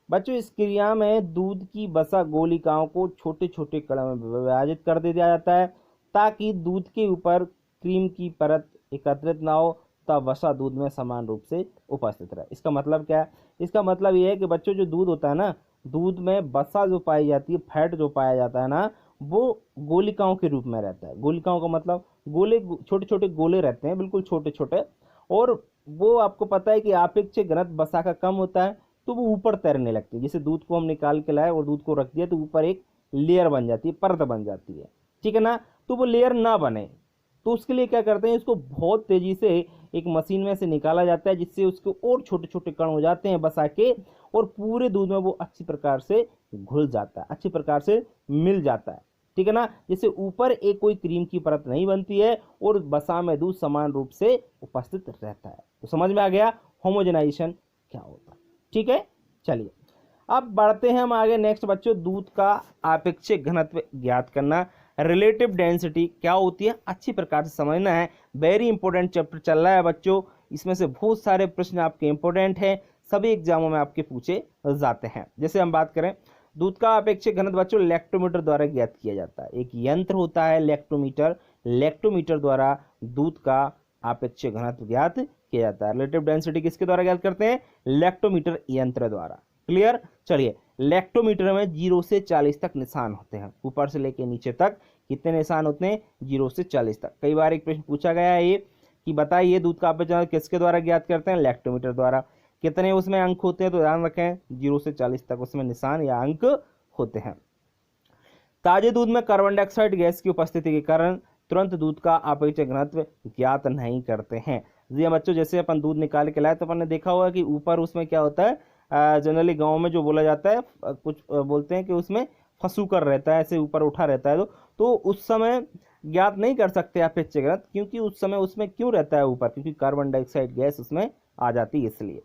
बच्चों, इस क्रिया में दूध की वसा गोलिकाओं को छोटे छोटे कणों में विभाजित कर दिया जाता है, ताकि दूध के ऊपर क्रीम की परत एकत्रित ना हो, तब वसा दूध में समान रूप से उपस्थित रहे। इसका मतलब क्या है, इसका मतलब ये है कि बच्चों जो दूध होता है ना, दूध में वसा जो पाई जाती है, फैट जो पाया जाता है ना, वो गोलिकाओं के रूप में रहता है। गोलिकाओं का मतलब गोले, छोटे छोटे गोले रहते हैं, बिल्कुल छोटे छोटे, और वो आपको पता है कि आपेक्षिक घनत्व वसा का कम होता है तो वो ऊपर तैरने लगती है। जैसे दूध को हम निकाल के लाए और दूध को रख दिया तो ऊपर एक लेयर बन जाती है, परत बन जाती है। ठीक है ना। तो वो लेयर ना बने तो उसके लिए क्या करते हैं, इसको बहुत तेजी से एक मशीन में से निकाला जाता है, जिससे उसके और छोटे छोटे कण हो जाते हैं बसा के, और पूरे दूध में वो अच्छी प्रकार से घुल जाता है, अच्छी प्रकार से मिल जाता है। ठीक है ना। जैसे ऊपर एक कोई क्रीम की परत नहीं बनती है और बसा में दूध समान रूप से उपस्थित रहता है। तो समझ में आ गया होमोजेनाइजेशन क्या होता है। ठीक है, चलिए अब बढ़ते हैं हम आगे। नेक्स्ट बच्चों, दूध का आपेक्षिक घनत्व ज्ञात करना, रिलेटिव डेंसिटी क्या होती है, अच्छी प्रकार से समझना है। वेरी इंपॉर्टेंट चैप्टर चल रहा है बच्चों, इसमें से बहुत सारे प्रश्न आपके इंपॉर्टेंट हैं, सभी एग्जामों में आपके पूछे जाते हैं। जैसे हम बात करें दूध का अपेक्षित घनत्व बच्चों लैक्टोमीटर द्वारा ज्ञात किया जाता है। एक यंत्र होता है लैक्टोमीटर, लैक्टोमीटर द्वारा दूध का अपेक्षित घनत्व ज्ञात किया जाता है। रिलेटिव डेंसिटी किसके द्वारा ज्ञात करते हैं, लैक्टोमीटर यंत्र द्वारा। क्लियर। चलिए लैक्टोमीटर में 0 से 40 तक निशान होते हैं, ऊपर से लेके नीचे तक कितने निशान होते हैं, 0 से 40 तक। कई बार एक प्रश्न पूछा गया है ये कि बताइए दूध का अपेक्षित किसके द्वारा ज्ञात करते हैं, लैक्टोमीटर द्वारा। कितने उसमें अंक होते हैं, तो ध्यान रखें 0 से 40 तक उसमें निशान या अंक होते हैं। ताजे दूध में कार्बन डाइऑक्साइड गैस की उपस्थिति के कारण तुरंत दूध का अपेक्षित घनत्व ज्ञात नहीं करते हैं। जी बच्चों, जैसे अपन दूध निकाल के लाए तो अपन ने देखा होगा कि ऊपर उसमें क्या होता है, जनरली गांव में जो बोला जाता है, कुछ बोलते हैं कि उसमें फसूकर रहता है, ऐसे ऊपर उठा रहता है, तो उस समय ज्ञात नहीं कर सकते अपेक्षित घनत्व, क्योंकि उस समय उसमें क्यों रहता है ऊपर, क्योंकि कार्बन डाइऑक्साइड गैस उसमें आ जाती है इसलिए।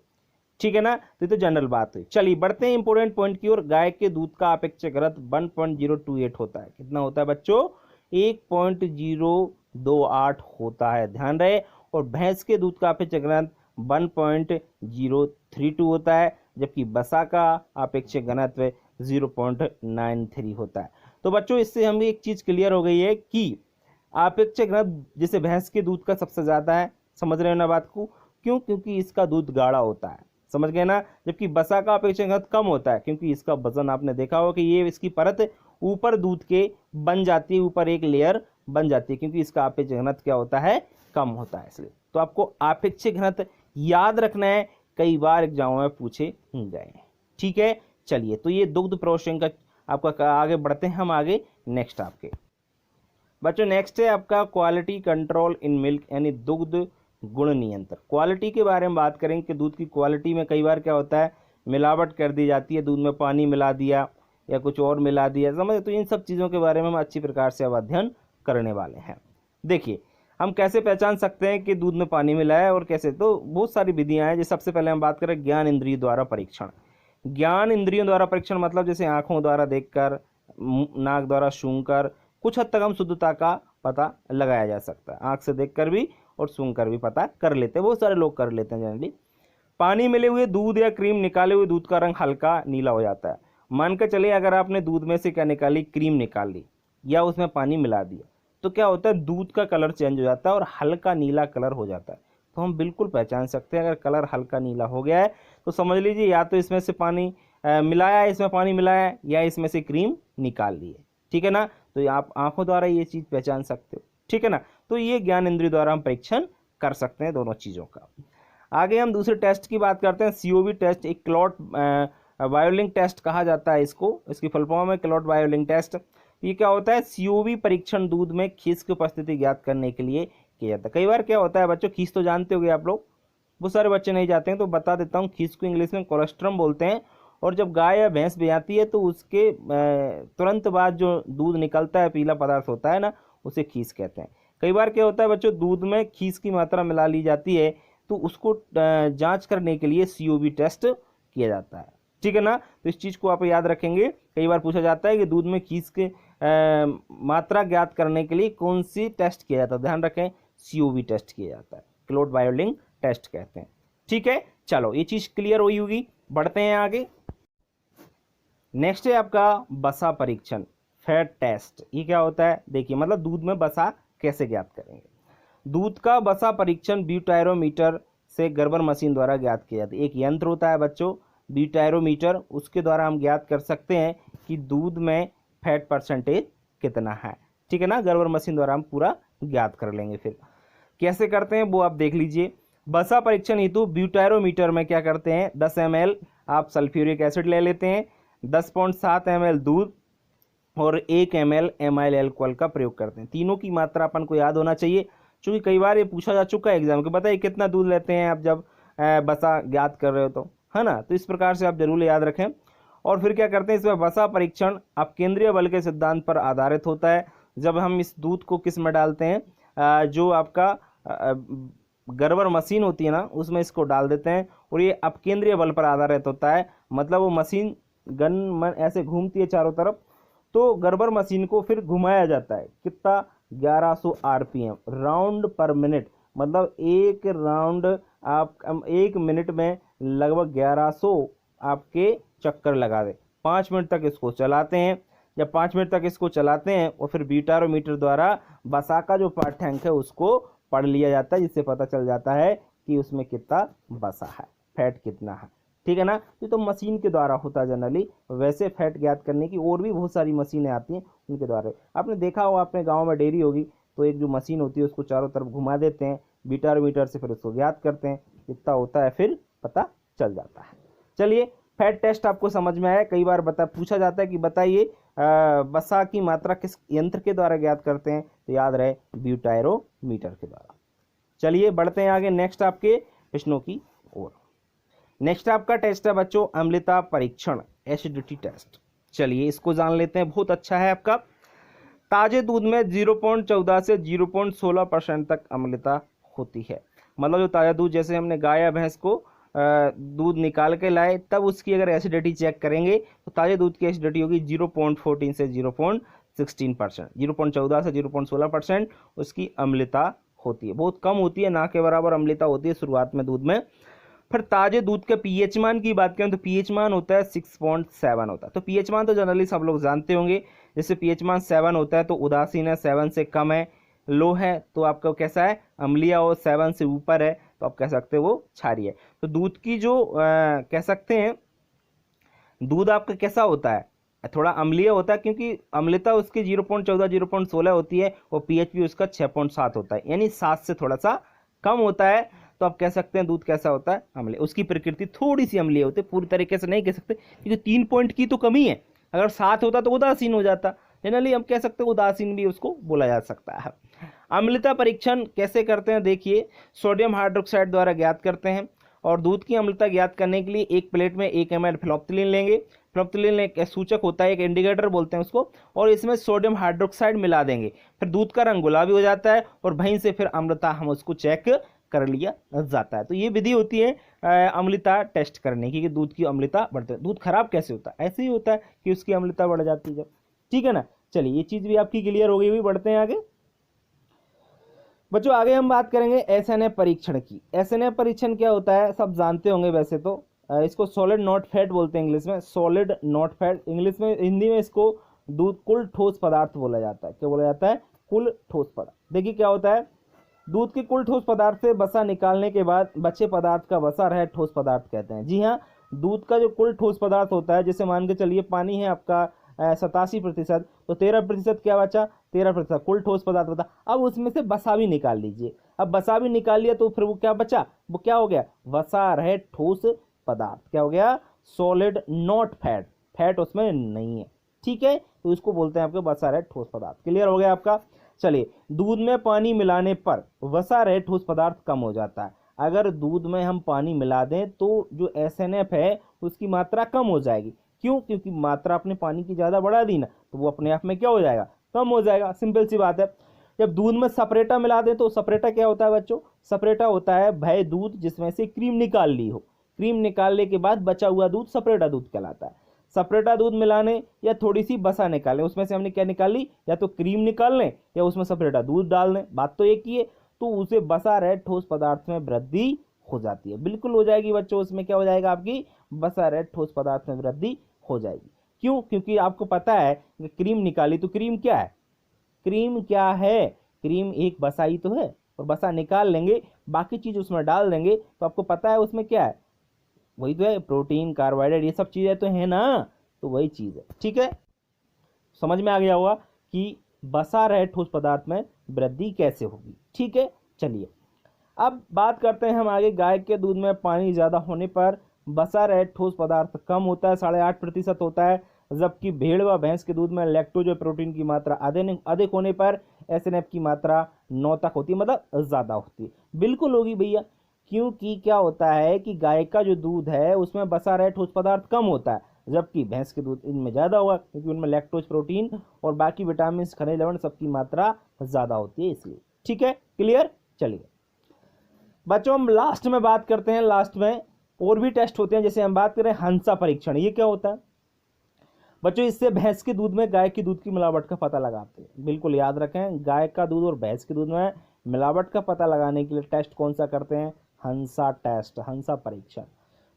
ठीक है ना। तो जनरल बात हुई। चलिए बढ़ते हैं इंपोर्टेंट पॉइंट की ओर। गाय के दूध का अपेक्षित घनत्व 1.028 होता है। कितना होता है बच्चों, 1.028 होता है, ध्यान रहे। और भैंस के दूध का अपेक्षित घनत्व 1.032 होता है, जबकि बसा का अपेक्षित घनत्व 0.93 होता है। तो बच्चों इससे हमें एक चीज क्लियर हो गई है कि अपेक्षित घनत्व जैसे भैंस के दूध का सबसे ज्यादा है, समझ रहे हो ना बात को, क्यों? क्योंकि इसका दूध गाढ़ा होता है, समझ गए ना। जबकि बसा का अपेक्षित घनत्व कम होता है, क्योंकि इसका वजन आपने देखा होगा कि ये इसकी परत ऊपर दूध के बन जाती है, ऊपर एक लेयर बन जाती है, क्योंकि इसका अपेक्षित घनत्व क्या होता है, कम होता है। इसलिए तो आपको अपेक्षित घनत्व याद रखना है, कई बार एग्जाम में पूछे जाए। ठीक है, चलिए तो ये दुग्ध प्रोसेसिंग का आपका आगे बढ़ते हैं हम आगे नेक्स्ट आपके बच्चों। नेक्स्ट है आपका क्वालिटी कंट्रोल इन मिल्क, यानी दुग्ध गुण नियंत्रण। क्वालिटी के बारे में बात करें कि दूध की क्वालिटी में कई बार क्या होता है, मिलावट कर दी जाती है, दूध में पानी मिला दिया या कुछ और मिला दिया, समझ। तो इन सब चीज़ों के बारे में हम अच्छी प्रकार से अब अध्ययन करने वाले हैं। देखिए हम कैसे पहचान सकते हैं कि दूध में पानी मिला है और कैसे, तो बहुत सारी विधियां हैं। जैसे सबसे पहले हम बात करें ज्ञान इंद्रियों द्वारा परीक्षण। ज्ञान इंद्रियों द्वारा परीक्षण मतलब जैसे आंखों द्वारा देखकर, नाक द्वारा सूंघकर, कुछ हद तक हम शुद्धता का पता लगाया जा सकता है। आंख से देखकर भी और सूंघकर भी पता कर लेते हैं, बहुत सारे लोग कर लेते हैं जनरली। पानी मिले हुए दूध या क्रीम निकाले हुए दूध का रंग हल्का नीला हो जाता है। मान के चलिए अगर आपने दूध में से क्या निकाली, क्रीम निकाल ली या उसमें पानी मिला दिया, तो क्या होता है, दूध का कलर चेंज हो जाता है और हल्का नीला कलर हो जाता है। तो हम बिल्कुल पहचान सकते हैं अगर कलर हल्का नीला हो गया है तो समझ लीजिए या तो इसमें से पानी मिलाया है, इसमें पानी मिलाया है, या इसमें से क्रीम निकाल ली है। ठीक है ना, तो आप आंखों द्वारा ये चीज़ पहचान सकते हो। ठीक है ना, तो ये ज्ञान इंद्रिय द्वारा हम परीक्षण कर सकते हैं दोनों चीज़ों का। आगे हम दूसरे टेस्ट की बात करते हैं, सीओवी टेस्ट। एक क्लॉट बायोलिंग टेस्ट कहा जाता है इसको, इसकी फुल फॉर्म है क्लॉट बायोलिंग टेस्ट। ये क्या होता है, सीओवी परीक्षण दूध में खीस की उपस्थिति ज्ञात करने के लिए किया जाता है। कई बार क्या होता है बच्चों, खीस तो जानते होंगे आप लोग, बहुत सारे बच्चे नहीं जाते हैं तो बता देता हूँ। खीस को इंग्लिश में कोलेस्ट्रम बोलते हैं, और जब गाय या भैंस ब्याती है तो उसके तुरंत बाद जो दूध निकलता है, पीला पदार्थ होता है ना, उसे खीस कहते हैं। कई बार क्या होता है बच्चों, दूध में खीस की मात्रा मिला ली जाती है तो उसको जांच करने के लिए सीओवी टेस्ट किया जाता है। ठीक है ना, तो इस चीज़ को आप याद रखेंगे। कई बार पूछा जाता है कि दूध में खीस के मात्रा ज्ञात करने के लिए कौन सी टेस्ट किया जाता है, ध्यान रखें सीओवी टेस्ट किया जाता है, क्लॉट बायोलिंग टेस्ट कहते हैं। ठीक है, चलो ये चीज़ क्लियर हुई होगी, बढ़ते हैं आगे। नेक्स्ट है आपका बसा परीक्षण, फैट टेस्ट। ये क्या होता है, देखिए मतलब दूध में बसा कैसे ज्ञात करेंगे। दूध का बसा परीक्षण ब्यूटायरोमीटर से गर्बर मशीन द्वारा ज्ञात किया जाता है। एक यंत्र होता है बच्चों ब्यूटायरोमीटर, उसके द्वारा हम ज्ञात कर सकते हैं कि दूध में फैट परसेंटेज कितना है। ठीक है ना, गर्बर मशीन द्वारा हम पूरा ज्ञात कर लेंगे। फिर कैसे करते हैं वो आप देख लीजिए। बसा परीक्षण हेतु ब्यूटायरोमीटर में क्या करते हैं, 10 ml आप सल्फ्यूरिक एसिड ले लेते हैं, 10.7 ml दूध और 1 ml एमाइल एल्कोहल का प्रयोग करते हैं। तीनों की मात्रा अपन को याद होना चाहिए, क्योंकि कई बार ये पूछा जा चुका है एग्जाम के, बताइए कितना दूध लेते हैं आप जब बसा ज्ञात कर रहे हो, तो है ना। तो इस प्रकार से आप जरूर याद रखें। और फिर क्या करते हैं, इसमें बसा परीक्षण अब केंद्रीय बल के सिद्धांत पर आधारित होता है। जब हम इस दूध को किस में डालते हैं, जो आपका गर्बर मशीन होती है ना, उसमें इसको डाल देते हैं और ये अब केंद्रीय बल पर आधारित होता है। मतलब वो मशीन गन ऐसे घूमती है चारों तरफ, तो गर्बर मशीन को फिर घुमाया जाता है। कितना, 1100 आरपीएम, राउंड पर मिनट। मतलब एक राउंड आप 1 मिनट में लगभग 1100 आपके चक्कर लगा दे। 5 मिनट तक इसको चलाते हैं। जब 5 मिनट तक इसको चलाते हैं और फिर ब्यूटारोमीटर द्वारा बसा का जो पाठ्यांक है उसको पढ़ लिया जाता है, जिससे पता चल जाता है कि उसमें कितना बसा है, फैट कितना है। ठीक है ना, ये तो मशीन के द्वारा होता है जनरली। वैसे फैट ज्ञात करने की और भी बहुत सारी मशीनें आती हैं, उनके द्वारा। आपने देखा हो, आपने गाँव में डेयरी होगी तो एक जो मशीन होती है उसको चारों तरफ घुमा देते हैं ब्यूटारोमीटर से, फिर उसको ज्ञात करते हैं, कितना होता है फिर पता चल जाता है। चलिए, फैट टेस्ट आपको समझ में आया। कई बार पूछा जाता है कि बताइए बसा की मात्रा किस यंत्र के द्वारा ज्ञात करते हैं, तो याद रहे ब्यूटायरोमीटर के द्वारा। चलिए बढ़ते हैं आगे नेक्स्ट आपके प्रश्नों की ओर। नेक्स्ट आपका टेस्ट है बच्चों अम्लता परीक्षण, एसिडिटी टेस्ट। चलिए इसको जान लेते हैं, बहुत अच्छा है आपका। ताजे दूध में 0.14 से 0.16% तक अम्लता होती है। मतलब जो ताज़ा दूध, जैसे हमने गाय या भैंस को दूध निकाल के लाए, तब उसकी अगर एसिडिटी चेक करेंगे तो ताजे दूध की एसिडिटी होगी 0.14 से 0.16%। 0.14 से 0.16% उसकी अम्लता होती है, बहुत कम होती है, ना के बराबर अम्लता होती है शुरुआत में दूध में। फिर ताजे दूध के पीएच मान की बात करें तो पीएच मान होता है 6.7 होता है। तो पीएच मान तो जनरली सब लोग जानते होंगे, जैसे पीएच मान 7 होता है तो उदासीन है, 7 से कम है, लो है तो आपका कैसा है अम्लीय, और 7 से ऊपर है तो आप कह सकते हो वो क्षारीय है। तो दूध की जो कह सकते हैं दूध आपका कैसा होता है, थोड़ा अम्लीय होता है, क्योंकि अम्लता उसकी 0.14 0.16 होती है और पीएच भी उसका 6.7 होता है, यानी 7 से थोड़ा सा कम होता है। तो आप कह सकते हैं दूध कैसा होता है अम्लीय। उसकी प्रकृति थोड़ी सी अम्लीय होती है, पूरी तरीके से नहीं कह सकते क्योंकि 3 पॉइंट की तो कमी है। अगर 7 होता तो उदासीन हो जाता, जनरली हम कह सकते हैं उदासीन भी उसको बोला जा सकता है। अम्लता परीक्षण कैसे करते हैं देखिए, सोडियम हाइड्रोक्साइड द्वारा ज्ञात करते हैं। और दूध की अम्लता ज्ञात करने के लिए एक प्लेट में 1 ml फ्लोप्थिलीन लेंगे। फ्लोप्थिलीन एक सूचक होता है, एक इंडिकेटर बोलते हैं उसको, और इसमें सोडियम हाइड्रोक्साइड मिला देंगे। फिर दूध का रंग गुलाबी हो जाता है और वहीं से फिर अम्लता हम उसको चेक कर लिया जाता है। तो ये विधि होती है अम्लता टेस्ट करने की कि दूध की अम्लता बढ़ती है। दूध खराब कैसे होता है, ऐसे ही होता है कि उसकी अम्लता बढ़ जाती है जब, ठीक है ना। चलिए ये चीज़ भी आपकी क्लियर हो गई हुई, बढ़ते हैं आगे बच्चों। आगे हम बात करेंगे एसएनएफ परीक्षण की। एसएनएफ परीक्षण क्या होता है सब जानते होंगे वैसे तो, इसको सॉलिड नॉट फैट बोलते हैं इंग्लिश में, सॉलिड नॉट फैट इंग्लिश में, हिंदी में इसको दूध कुल ठोस पदार्थ बोला जाता है। क्या बोला जाता है, कुल ठोस पदार्थ। देखिए क्या होता है, दूध के कुल ठोस पदार्थ से वसा निकालने के बाद बचे पदार्थ का वसा रहे ठोस पदार्थ कहते हैं। जी हाँ, दूध का जो कुल ठोस पदार्थ होता है, जैसे मान के चलिए पानी है आपका 87%, तो 13% क्या बचा, 13% कुल ठोस पदार्थ बता। अब उसमें से वसा भी निकाल लीजिए। अब वसा भी निकाल लिया तो फिर वो क्या बचा, वो क्या हो गया, वसा रहे ठोस पदार्थ। क्या हो गया, सॉलिड नॉट फैट, फैट उसमें नहीं है, ठीक है। तो इसको बोलते हैं आपके वसा रहे ठोस पदार्थ। क्लियर हो गया आपका। चलिए, दूध में पानी मिलाने पर वसा रहे ठोस पदार्थ कम हो जाता है। अगर दूध में हम पानी मिला दें तो जो एसएनएफ है उसकी मात्रा कम हो जाएगी। क्यों, क्योंकि मात्रा अपने पानी की ज़्यादा बढ़ा दी ना, तो वो अपने आप में क्या हो जाएगा, कम हो जाएगा। सिंपल सी बात है। जब दूध में सपरेटा मिला दें तो सपरेटा क्या होता है बच्चों, सपरेटा होता है वह दूध जिसमें से क्रीम निकाल ली हो। क्रीम निकालने के बाद बचा हुआ दूध सपरेटा दूध कहलाता है। सपरेटा दूध मिलाने या थोड़ी सी बसा निकालें, उसमें से हमने क्या निकाल ली, या तो क्रीम निकाल लें या उसमें सपरेटा दूध डाल लें, बात तो एक ही है। तो उसे बसा रहे ठोस पदार्थ में वृद्धि हो जाती है, बिल्कुल हो जाएगी बच्चों। उसमें क्या हो जाएगा, आपकी बसा रहे ठोस पदार्थ में वृद्धि हो जाएगी। क्यों, क्योंकि आपको पता है कि क्रीम निकाली, तो क्रीम क्या है, क्रीम क्या है, क्रीम एक बसा ही तो है, और बसा निकाल लेंगे, बाकी चीज उसमें डाल देंगे, तो आपको पता है उसमें क्या है, वही तो है, प्रोटीन कार्बोहाइड्रेट ये सब चीजें तो है ना, तो वही चीज है, ठीक है। समझ में आ गया होगा कि बसा रहे ठोस पदार्थ में वृद्धि कैसे होगी, ठीक है। चलिए अब बात करते हैं हम आगे। गाय के दूध में पानी ज्यादा होने पर बसा रहे ठोस पदार्थ कम होता है, 8.5% होता है, जबकि भेड़ व भैंस के दूध में लैक्टोज और प्रोटीन की मात्रा अधिक होने पर एसएनएफ की मात्रा 9 तक होती है, मतलब ज्यादा होती है। बिल्कुल होगी भैया, क्योंकि क्या होता है कि गाय का जो दूध है उसमें बसा रहे ठोस पदार्थ कम होता है, जबकि भैंस के दूध इनमें ज्यादा होगा, क्योंकि उनमें लैक्टोज, प्रोटीन और बाकी विटामिन, खनिज लवण सबकी मात्रा ज्यादा होती है, इसलिए, ठीक है। क्लियर। चलिए बच्चों हम लास्ट में बात करते हैं। लास्ट में और भी टेस्ट होते हैं, जैसे हम बात करें हंसा परीक्षण। ये क्या होता है बच्चों, इससे भैंस के दूध में गाय की दूध की मिलावट का पता लगाते हैं। बिल्कुल याद रखें, गाय का दूध और भैंस के दूध में मिलावट का पता लगाने के लिए टेस्ट कौन सा करते हैं, हंसा टेस्ट, हंसा परीक्षण।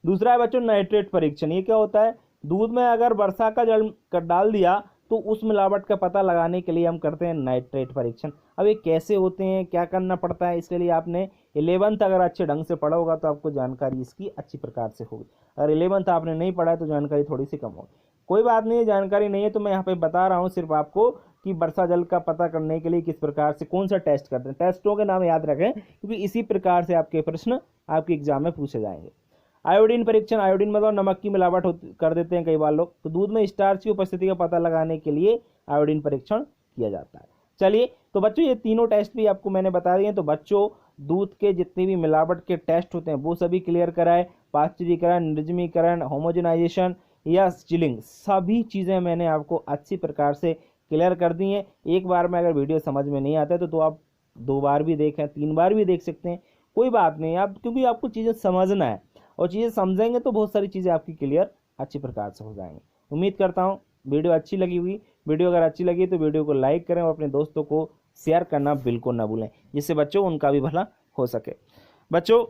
दूसरा है बच्चों नाइट्रेट परीक्षण। ये क्या होता है, दूध में अगर वर्षा का जल डाल दिया तो उस मिलावट का पता लगाने के लिए हम करते हैं नाइट्रेट परीक्षण। अब ये कैसे होते हैं, क्या करना पड़ता है, इसके लिए आपने 11th अगर अच्छे ढंग से पढ़ा होगा तो आपको जानकारी इसकी अच्छी प्रकार से होगी। अगर 11th आपने नहीं पढ़ा है तो जानकारी थोड़ी सी कम होगी। कोई बात नहीं है, जानकारी नहीं है तो मैं यहाँ पे बता रहा हूँ सिर्फ आपको कि वर्षा जल का पता करने के लिए किस प्रकार से कौन सा टेस्ट करते हैं। टेस्टों के नाम याद रखें, क्योंकि इसी प्रकार से आपके प्रश्न आपके एग्जाम में पूछे जाएंगे। आयोडीन परीक्षण, आयोडीन मतलब नमक की मिलावट कर देते हैं कई बार लोग, तो दूध में स्टार्च की उपस्थिति का पता लगाने के लिए आयोडीन परीक्षण किया जाता है। चलिए तो बच्चों ये तीनों टेस्ट भी आपको मैंने बता दिए। तो बच्चों दूध के जितने भी मिलावट के टेस्ट होते हैं वो सभी क्लियर कराए, पाश्चुरीकरण, निर्जमीकरण, होमोजेनाइजेशन या चिलिंग, सभी चीज़ें मैंने आपको अच्छी प्रकार से क्लियर कर दी हैं। एक बार में अगर वीडियो समझ में नहीं आता है तो आप 2 बार भी देखें, 3 बार भी देख सकते हैं, कोई बात नहीं। आप क्योंकि आपको चीज़ें समझना है और चीज़ें समझेंगे तो बहुत सारी चीज़ें आपकी क्लियर अच्छी प्रकार से हो जाएंगी। उम्मीद करता हूँ वीडियो अच्छी लगी हुई। वीडियो अगर अच्छी लगी तो वीडियो को लाइक करें और अपने दोस्तों को शेयर करना बिल्कुल ना भूलें, जिससे बच्चों उनका भी भला हो सके। बच्चों,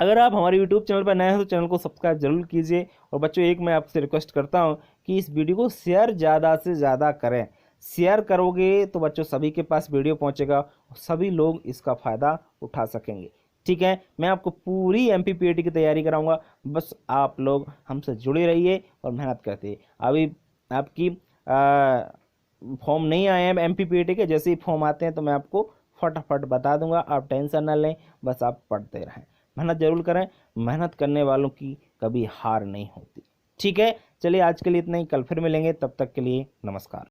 अगर आप हमारे यूट्यूब चैनल पर नए हैं तो चैनल को सब्सक्राइब जरूर कीजिए। और बच्चों, एक मैं आपसे रिक्वेस्ट करता हूं कि इस वीडियो को शेयर ज़्यादा से ज़्यादा करें। शेयर करोगे तो बच्चों सभी के पास वीडियो पहुंचेगा और सभी लोग इसका फ़ायदा उठा सकेंगे। ठीक है, मैं आपको पूरी MPPAT की तैयारी कराऊंगा, बस आप लोग हमसे जुड़े रहिए और मेहनत करते रहिए। अभी आपकी फॉर्म नहीं आए हैं MPPAT के, जैसे ही फॉर्म आते हैं तो मैं आपको फटाफट बता दूंगा, आप टेंशन ना लें, बस आप पढ़ते रहें, मेहनत जरूर करें। मेहनत करने वालों की कभी हार नहीं होती। ठीक है, चलिए आज के लिए इतना ही, कल फिर मिलेंगे, तब तक के लिए नमस्कार।